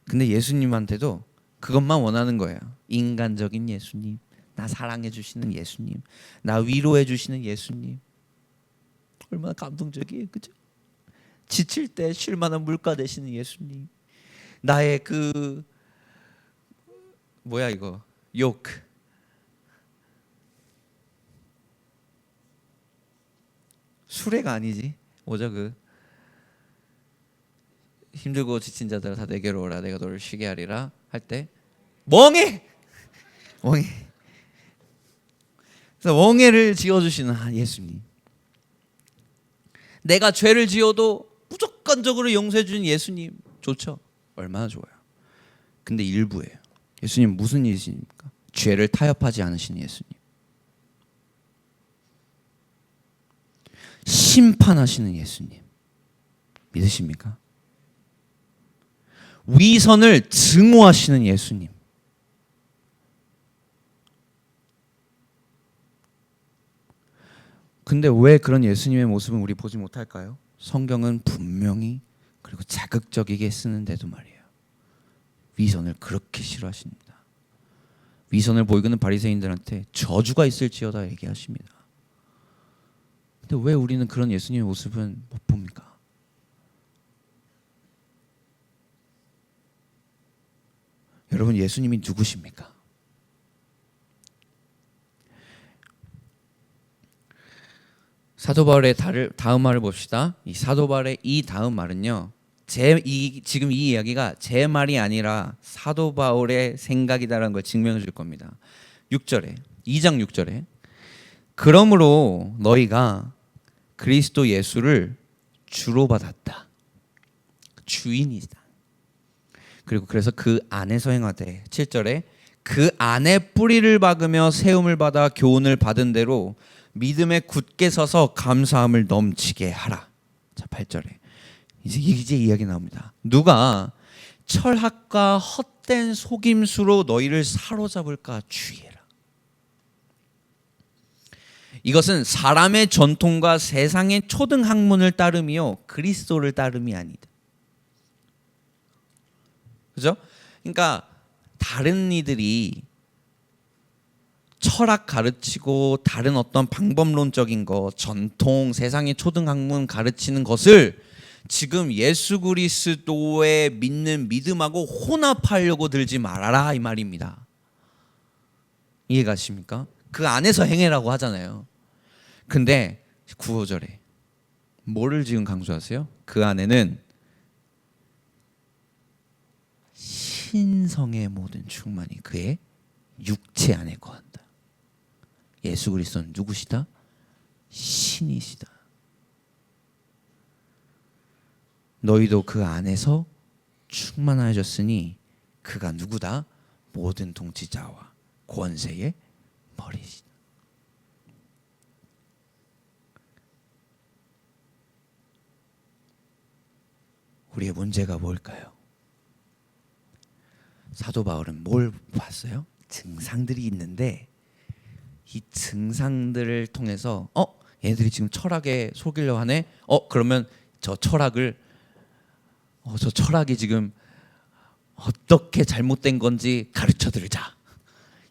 근데 예수님한테도 그것만 원하는 거예요. 인간적인 예수님, 나 사랑해 주시는 예수님, 나 위로해 주시는 예수님. 얼마나 감동적이에요, 그죠? 지칠 때 쉴 만한 물가 되시는 예수님, 나의 요크, 수레가 아니지 뭐죠 힘들고 지친 자들아 다 내게로 오라 내가 너를 쉬게 하리라 할 때 멍에 그래서 멍에를 지어주시는 예수님, 내가 죄를 지어도 무조건적으로 용서해 주는 예수님 좋죠. 얼마나 좋아요. 근데 일부예요. 예수님 무슨 일이십니까? 죄를 타협하지 않으신 예수님, 심판하시는 예수님 믿으십니까? 위선을 증오하시는 예수님, 근데 왜 그런 예수님의 모습은 우리 보지 못할까요? 성경은 분명히 그리고 자극적이게 쓰는데도 말이에요. 위선을 그렇게 싫어하십니다. 위선을 보이는 바리새인들한테 저주가 있을지어다 얘기하십니다. 근데 왜 우리는 그런 예수님의 모습은 못 봅니까? 여러분, 예수님이 누구십니까? 사도 바울의 다음 말을 봅시다. 이 사도 바울의 이 다음 말은요, 지금 이 이야기가 제 말이 아니라 사도 바울의 생각이다라는 걸 증명해 줄 겁니다. 2장 6절에 그러므로 너희가 그리스도 예수를 주로 받았다. 주인이다. 그리고 그래서 그 안에서 행하되 7절에 그 안에 뿌리를 박으며 세움을 받아 교훈을 받은 대로 믿음에 굳게 서서 감사함을 넘치게 하라. 자, 8절에 이제 이야기 나옵니다. 누가 철학과 헛된 속임수로 너희를 사로잡을까 주의해라. 이것은 사람의 전통과 세상의 초등 학문을 따름이요 그리스도를 따름이 아니다. 그죠? 그러니까 다른 이들이 철학 가르치고 다른 어떤 방법론적인 거, 전통, 세상의 초등 학문 가르치는 것을 지금 예수 그리스도에 믿는 믿음하고 혼합하려고 들지 말아라 이 말입니다. 이해가십니까? 그 안에서 행해라고 하잖아요. 근데 9절에 뭐를 지금 강조하세요? 그 안에는 신성의 모든 충만이 그의 육체 안에 거한다. 예수 그리스도는 누구시다? 신이시다. 너희도 그 안에서 충만하여졌으니 그가 누구다? 모든 통치자와 권세의 머리시다. 우리의 문제가 뭘까요? 사도 바울은 뭘 봤어요? 증상들이 있는데 이 증상들을 통해서 얘들이 지금 철학에 속이려 하네. 그러면 저 철학이 지금 어떻게 잘못된 건지 가르쳐 드리자.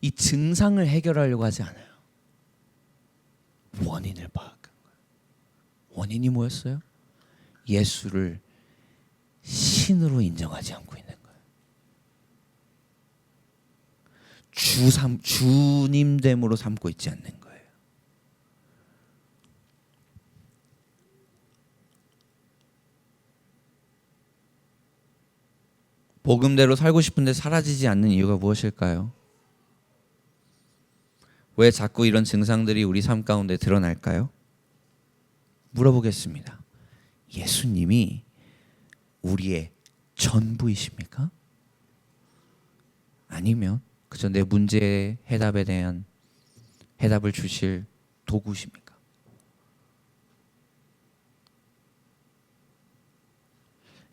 이 증상을 해결하려고 하지 않아요. 원인을 파악한 거예요. 원인이 뭐였어요? 예수를 신으로 인정하지 않고 있는 거예요. 주님됨으로 삼고 있지 않는 거예요. 복음대로 살고 싶은데 사라지지 않는 이유가 무엇일까요? 왜 자꾸 이런 증상들이 우리 삶 가운데 드러날까요? 물어보겠습니다. 예수님이 우리의 전부이십니까? 아니면 그저 내 문제의 해답에 대한 해답을 주실 도구십니까?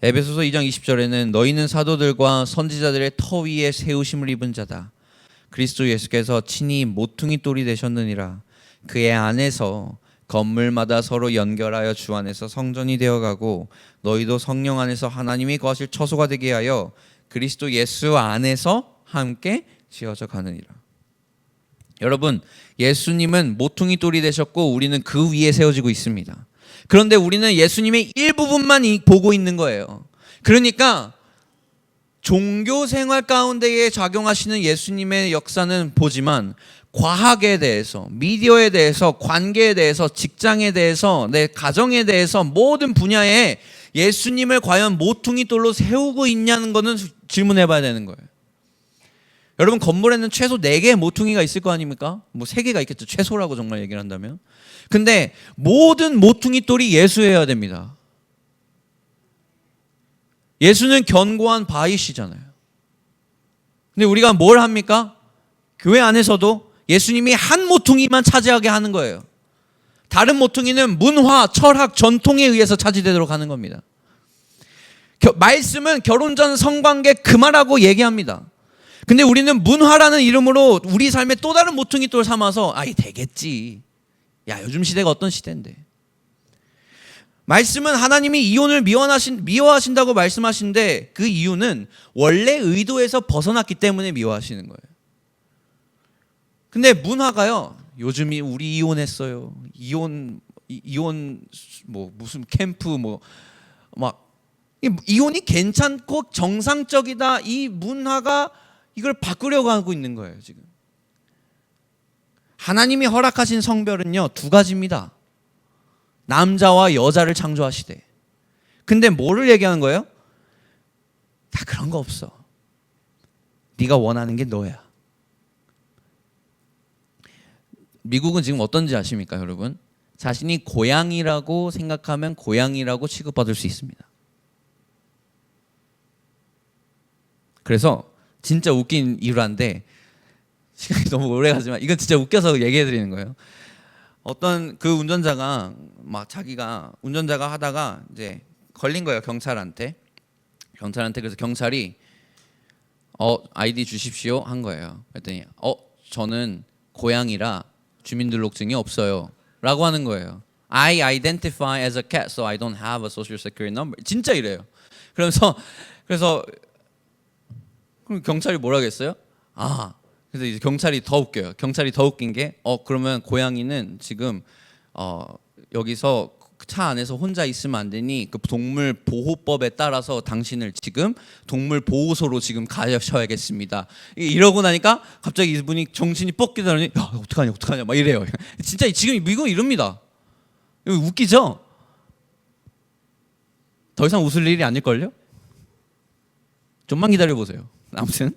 에베소서 2장 20절에는 너희는 사도들과 선지자들의 터 위에 세우심을 입은 자다. 그리스도 예수께서 친히 모퉁이 돌이 되셨느니라. 그의 안에서 건물마다 서로 연결하여 주 안에서 성전이 되어가고 너희도 성령 안에서 하나님이 거하실 처소가 되게 하여 그리스도 예수 안에서 함께 지어져 가느니라. 여러분, 예수님은 모퉁이 돌이 되셨고 우리는 그 위에 세워지고 있습니다. 그런데 우리는 예수님의 일부분만 보고 있는 거예요. 그러니까 종교 생활 가운데에 작용하시는 예수님의 역사는 보지만 과학에 대해서, 미디어에 대해서, 관계에 대해서, 직장에 대해서, 내 가정에 대해서 모든 분야에 예수님을 과연 모퉁이 돌로 세우고 있냐는 것은 질문해 봐야 되는 거예요. 여러분, 건물에는 최소 4개의 모퉁이가 있을 거 아닙니까? 뭐 3개가 있겠죠. 최소라고 정말 얘기를 한다면. 근데 모든 모퉁이 돌이 예수여야 됩니다. 예수는 견고한 바위시잖아요. 근데 우리가 뭘 합니까? 교회 안에서도 예수님이 한 모퉁이만 차지하게 하는 거예요. 다른 모퉁이는 문화, 철학, 전통에 의해서 차지되도록 하는 겁니다. 말씀은 결혼 전 성관계 그만하고 얘기합니다. 근데 우리는 문화라는 이름으로 우리 삶에 또 다른 모퉁이 돌 삼아서 되겠지. 야, 요즘 시대가 어떤 시대인데. 말씀은 하나님이 이혼을 미워하신다고 말씀하신데 그 이유는 원래 의도에서 벗어났기 때문에 미워하시는 거예요. 근데 문화가요, 요즘이 우리 이혼했어요. 이혼 뭐 무슨 캠프 막 이혼이 괜찮고 정상적이다. 이 문화가 이걸 바꾸려고 하고 있는 거예요, 지금. 하나님이 허락하신 성별은요, 2가지입니다. 남자와 여자를 창조하시되. 근데 뭐를 얘기하는 거예요? 다 그런 거 없어. 네가 원하는 게 너야. 미국은 지금 어떤지 아십니까, 여러분? 자신이 고양이라고 생각하면 고양이라고 취급받을 수 있습니다. 그래서 진짜 웃긴 일화인데 시간이 너무 오래 가지만 이건 진짜 웃겨서 얘기해 드리는 거예요. 어떤 그 운전자가 자기가 운전자가 하다가 이제 걸린 거예요, 경찰한테. 그래서 경찰이 아이디 주십시오 한 거예요. 그랬더니 저는 고양이라 주민등록증이 없어요 라고 하는 거예요. I identify as a cat so I don't have a social security number. 진짜 이래요. 그래서 그럼 경찰이 뭐라겠어요? 그래서 이제 경찰이 더 웃겨요. 경찰이 더 웃긴 게 그러면 고양이는 지금 여기서 차 안에서 혼자 있으면 안 되니 그 동물 보호법에 따라서 당신을 지금 동물 보호소로 지금 가셔야겠습니다. 이러고 나니까 갑자기 이분이 정신이 뻑기더니 야, 어떡하냐 막 이래요. 진짜 지금 미국 이럽니다. 이거 웃기죠? 더 이상 웃을 일이 아닐걸요? 좀만 기다려 보세요. 아무튼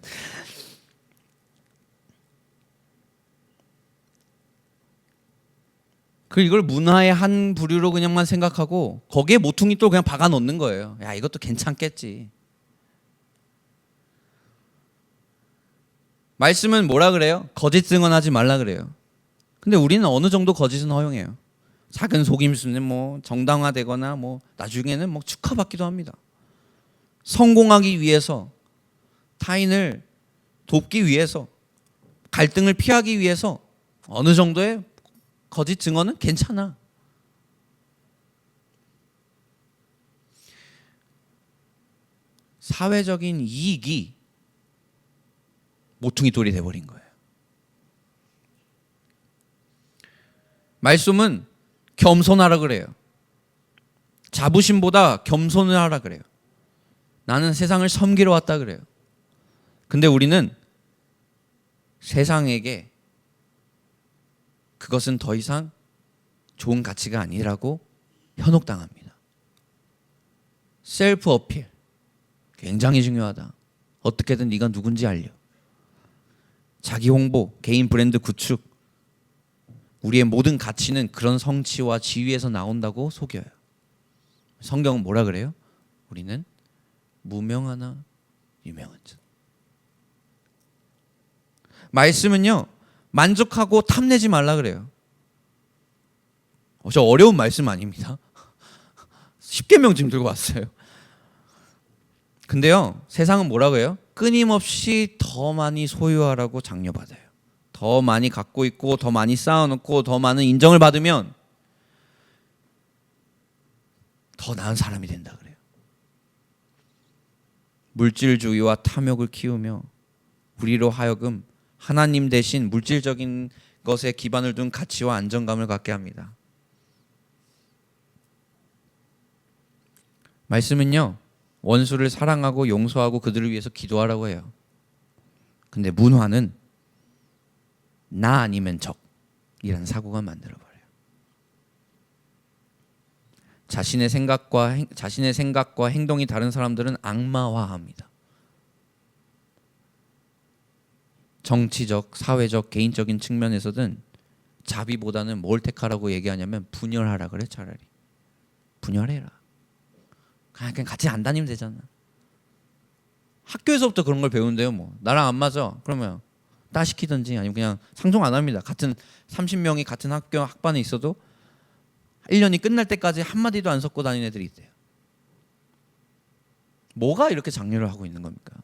그 이걸 문화의 한 부류로 그냥만 생각하고 거기에 모퉁이 또 그냥 박아 놓는 거예요. 야, 이것도 괜찮겠지. 말씀은 뭐라 그래요? 거짓 증언하지 말라 그래요. 근데 우리는 어느 정도 거짓은 허용해요. 작은 속임수는 뭐 정당화되거나 뭐 나중에는 뭐 축하받기도 합니다. 성공하기 위해서, 타인을 돕기 위해서, 갈등을 피하기 위해서 어느 정도의 거짓 증언은 괜찮아. 사회적인 이익이 모퉁이 돌이 돼버린 거예요. 말씀은 겸손하라 그래요. 자부심보다 겸손을 하라 그래요. 나는 세상을 섬기러 왔다 그래요. 근데 우리는 세상에게 그것은 더 이상 좋은 가치가 아니라고 현혹당합니다. 셀프 어필 굉장히 중요하다. 어떻게든 네가 누군지 알려. 자기 홍보, 개인 브랜드 구축. 우리의 모든 가치는 그런 성취와 지위에서 나온다고 속여요. 성경은 뭐라 그래요? 우리는 무명하나 유명한 자. 말씀은요, 만족하고 탐내지 말라 그래요. 저 어려운 말씀 아닙니다. 10계명 지금 들고 왔어요. 근데요, 세상은 뭐라고 해요? 끊임없이 더 많이 소유하라고 장려받아요. 더 많이 갖고 있고 더 많이 쌓아놓고 더 많은 인정을 받으면 더 나은 사람이 된다 그래요. 물질주의와 탐욕을 키우며 우리로 하여금 하나님 대신 물질적인 것에 기반을 둔 가치와 안정감을 갖게 합니다. 말씀은요, 원수를 사랑하고 용서하고 그들을 위해서 기도하라고 해요. 근데 문화는 나 아니면 적이라는 사고가 만들어버려요. 자신의 생각과 행동이 다른 사람들은 악마화합니다. 정치적, 사회적, 개인적인 측면에서든 자비보다는 뭘 택하라고 얘기하냐면 분열하라 그래. 차라리 분열해라. 그냥 같이 안 다니면 되잖아. 학교에서부터 그런 걸 배운대요. 뭐 나랑 안 맞아 그러면 따시키든지 아니면 그냥 상종 안 합니다. 같은 30명이 같은 학교 학반에 있어도 1년이 끝날 때까지 한마디도 안 섞고 다니는 애들이 있대요. 뭐가 이렇게 장려를 하고 있는 겁니까?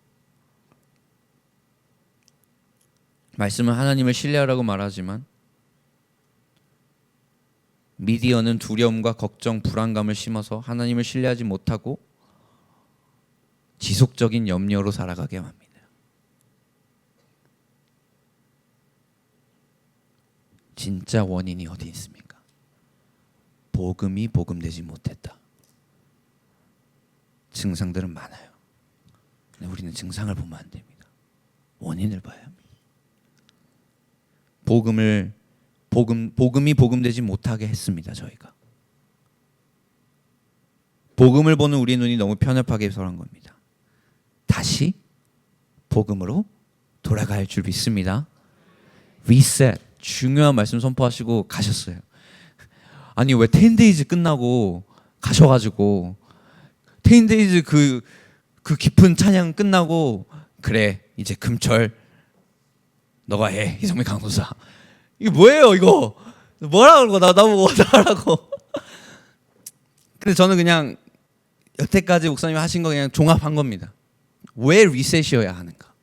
말씀은 하나님을 신뢰하라고 말하지만 미디어는 두려움과 걱정, 불안감을 심어서 하나님을 신뢰하지 못하고 지속적인 염려로 살아가게 합니다. 진짜 원인이 어디 있습니까? 복음이 복음되지 못했다. 증상들은 많아요. 근데 우리는 증상을 보면 안 됩니다. 원인을 봐야 합니다. 복음이 복음되지 못하게 했습니다. 저희가 복음을 보는 우리 눈이 너무 편협하게 설한 겁니다. 다시 복음으로 돌아갈 줄 믿습니다. 리셋 중요한 말씀 선포하시고 가셨어요. 아니 왜 10days 끝나고 가셔가지고 10days 그 깊은 찬양 끝나고 그래 이제 금철 너가 해 이성민 강도사. 이게 뭐예요 이거? 뭐라 그러고 나보고 하라고. 근데 저는 그냥 여태까지 목사님이 하신 거 그냥 종합한 겁니다. 왜 리셋이어야 하는가?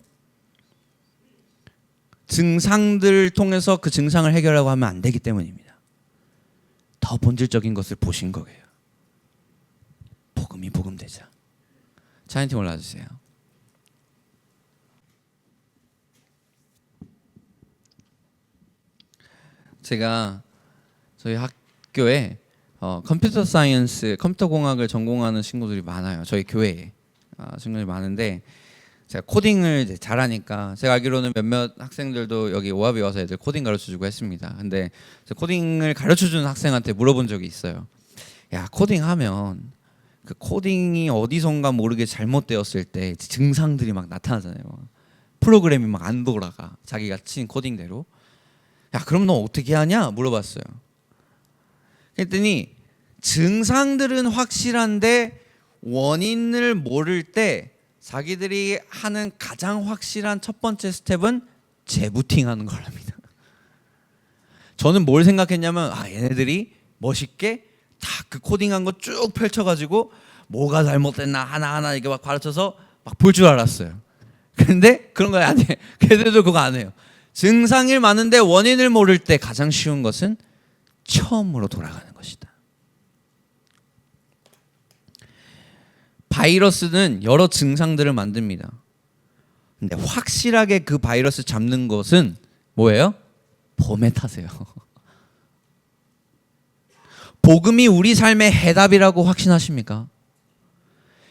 증상들을 통해서 그 증상을 해결하고 하면 안 되기 때문입니다. 더 본질적인 것을 보신 거예요. 복음이 복음되자. 찬양팀 올라와주세요. 제가 저희 학교에 컴퓨터 사이언스, 컴퓨터 공학을 전공하는 친구들이 많아요. 저희 교회에 친구들이 많은데 제가 코딩을 이제 잘하니까 제가 알기로는 몇몇 학생들도 여기 오합에 와서 애들 코딩 가르쳐주고 했습니다. 근데 코딩을 가르쳐주는 학생한테 물어본 적이 있어요. 야 코딩하면 그 코딩이 어디선가 모르게 잘못되었을 때 증상들이 막 나타나잖아요. 프로그램이 막 안 돌아가 자기가 친 코딩대로. 야 그럼 너 어떻게 하냐 물어봤어요. 그랬더니 증상들은 확실한데 원인을 모를 때 자기들이 하는 가장 확실한 첫 번째 스텝은 재부팅하는 거랍니다. 저는 뭘 생각했냐면 얘네들이 멋있게 다 그 코딩한 거 쭉 펼쳐가지고 뭐가 잘못됐나 하나하나 이렇게 막 가르쳐서 막 볼 줄 알았어요. 근데 그런 거 안 해. 걔들도 그거 안 해요. 증상이 많은데 원인을 모를 때 가장 쉬운 것은 처음으로 돌아가는 것이다. 바이러스는 여러 증상들을 만듭니다. 근데 확실하게 그 바이러스 잡는 것은 뭐예요? 봄에 타세요. 복음이 우리 삶의 해답이라고 확신하십니까?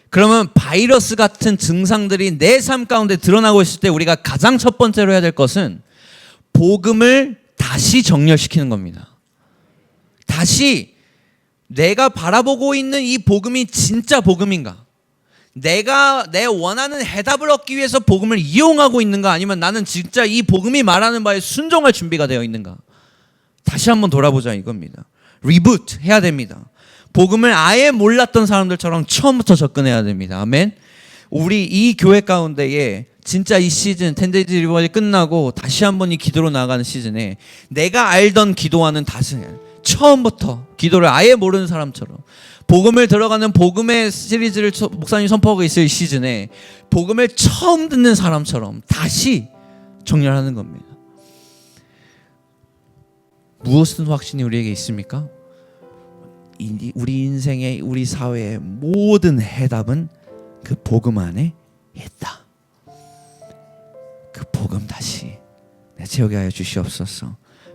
그러면 바이러스 같은 증상들이 내 삶 가운데 드러나고 있을 때 우리가 가장 첫 번째로 해야 될 것은 복음을 다시 정렬시키는 겁니다. 다시 내가 바라보고 있는 이 복음이 진짜 복음인가? 내가 내 원하는 해답을 얻기 위해서 복음을 이용하고 있는가? 아니면 나는 진짜 이 복음이 말하는 바에 순종할 준비가 되어 있는가? 다시 한번 돌아보자 이겁니다. 리부트 해야 됩니다. 복음을 아예 몰랐던 사람들처럼 처음부터 접근해야 됩니다. 아멘. 우리 이 교회 가운데에 진짜 이 시즌 10days 리버럴이 끝나고 다시 한번 이 기도로 나아가는 시즌에 내가 알던 기도와는 다른 처음부터 기도를 아예 모르는 사람처럼 복음을 들어가는 복음의 시리즈를 목사님 선포하고 있을 이 시즌에 복음을 처음 듣는 사람처럼 다시 정렬하는 겁니다. 무엇은 확신이 우리에게 있습니까? 우리 인생의 우리 사회의 모든 해답은 그 복음 안에 있다. 그 복음 다시 채우게 하여 주시옵소서.